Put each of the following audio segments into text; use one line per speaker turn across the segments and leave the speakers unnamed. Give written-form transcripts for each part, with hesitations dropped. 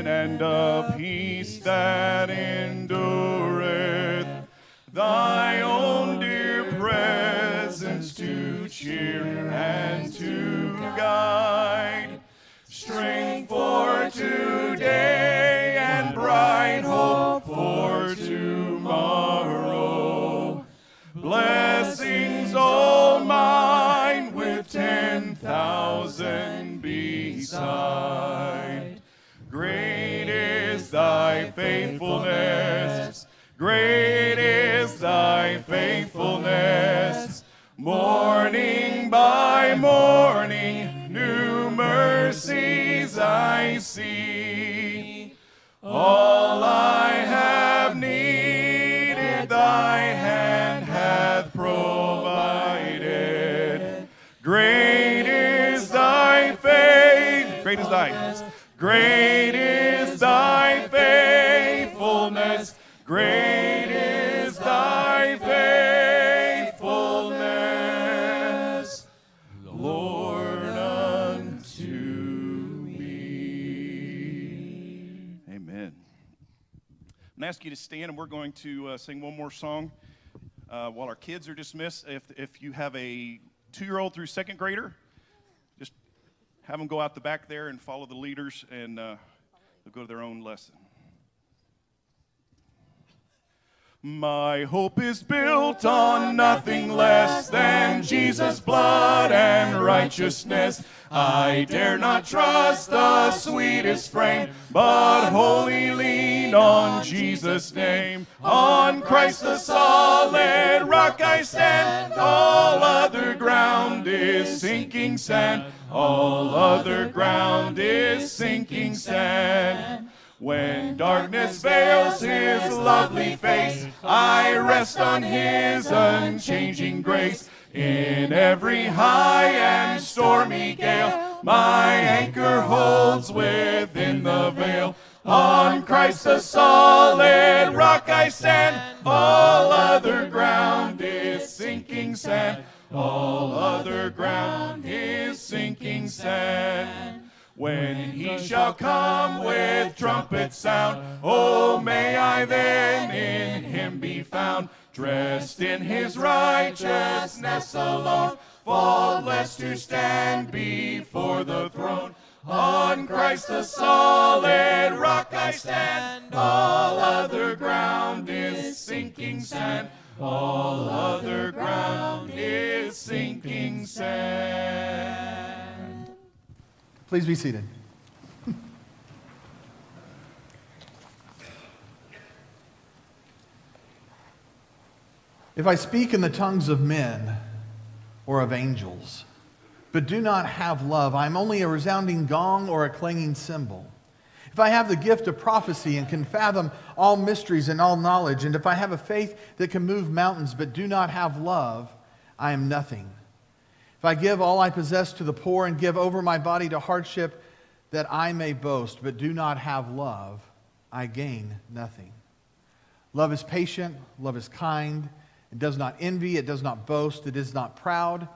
and a peace that endureth, thy own dear presence to cheer and to guide, strength for today and bright hope for tomorrow, blessings all mine with 10,000 beside. Great is thy faithfulness, great is thy faithfulness. Morning by morning, new mercies I see. All I have needed, thy hand hath provided. Great is thy faith, great is thy, great is thy faithfulness, great is thy faithfulness, Lord, unto me. Amen. I'm going to ask you to stand, and we're going to sing one more song while our kids are dismissed. If you have a 2-year-old through second grader, just have them go out the back there and follow the leaders, and they'll go to their own lesson. My hope is built on nothing less than Jesus' blood and righteousness. I dare not trust the sweetest frame, but wholly lean on Jesus' name. On Christ the solid rock I stand, all other ground is sinking sand. All other ground is sinking sand. When darkness veils his lovely face, I rest on his unchanging grace. In every high and stormy gale, my anchor holds within the veil. On Christ the solid rock I stand, all other ground is sinking sand. All other ground is sinking sand. When he shall come with trumpet sound, oh, may I then in him be found, dressed in his righteousness alone, faultless to stand before the throne. On Christ the solid rock I stand, all other ground is sinking sand. All other ground is sinking sand.
Please be seated. If I speak in the tongues of men or of angels, but do not have love, I am only a resounding gong or a clanging cymbal. If I have the gift of prophecy and can fathom all mysteries and all knowledge, and if I have a faith that can move mountains but do not have love, I am nothing. If I give all I possess to the poor and give over my body to hardship that I may boast, but do not have love, I gain nothing. Love is patient, love is kind, it does not envy, it does not boast, it is not proud,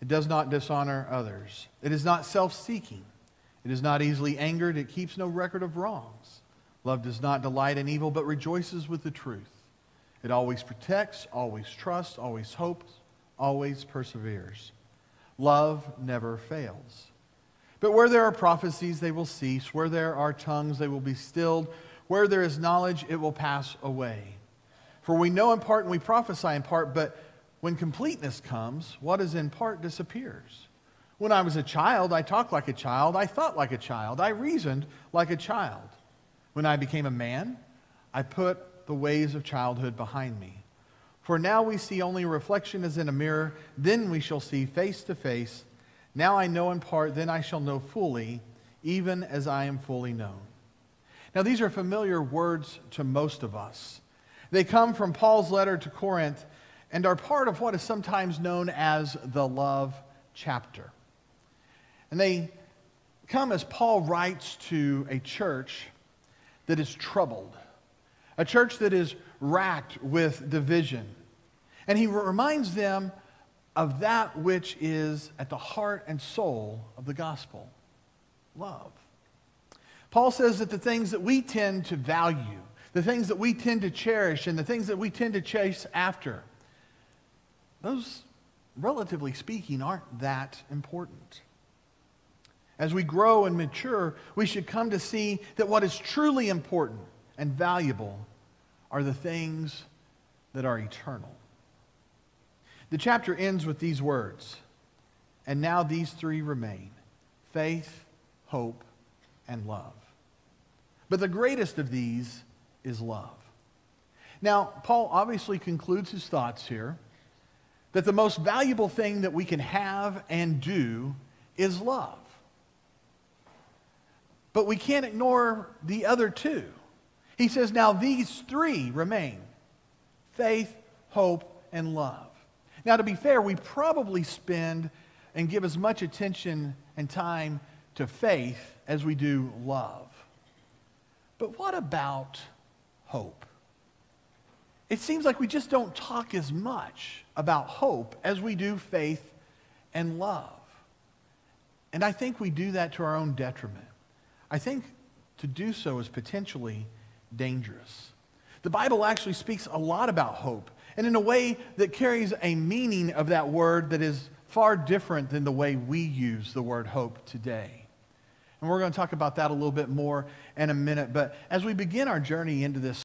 it does not dishonor others. It is not self-seeking, it is not easily angered, it keeps no record of wrongs. Love does not delight in evil, but rejoices with the truth. It always protects, always trusts, always hopes, always perseveres. Love never fails. But where there are prophecies, they will cease. Where there are tongues, they will be stilled. Where there is knowledge, it will pass away. For we know in part and we prophesy in part, but when completeness comes, what is in part disappears. When I was a child, I talked like a child, I thought like a child, I reasoned like a child. When I became a man, I put the ways of childhood behind me. For now we see only a reflection as in a mirror, then we shall see face to face. Now I know in part, then I shall know fully, even as I am fully known. Now these are familiar words to most of us. They come from Paul's letter to Corinth and are part of what is sometimes known as the love chapter. And they come as Paul writes to a church that is troubled, a church that is racked with division. And he reminds them of that which is at the heart and soul of the gospel, love. Paul says that the things that we tend to value, the things that we tend to cherish, and the things that we tend to chase after, those, relatively speaking, aren't that important. As we grow and mature, we should come to see that what is truly important and valuable are the things that are eternal. The chapter ends with these words, and now these three remain: faith, hope, and love. But the greatest of these is love. Now, Paul obviously concludes his thoughts here that the most valuable thing that we can have and do is love. But we can't ignore the other two. He says, now these three remain: faith, hope, and love. Now, to be fair, we probably spend and give as much attention and time to faith as we do love. But what about hope? It seems like we just don't talk as much about hope as we do faith and love. And I think we do that to our own detriment. I think to do so is potentially dangerous. The Bible actually speaks a lot about hope, and in a way that carries a meaning of that word that is far different than the way we use the word hope today. And we're going to talk about that a little bit more in a minute. But as we begin our journey into this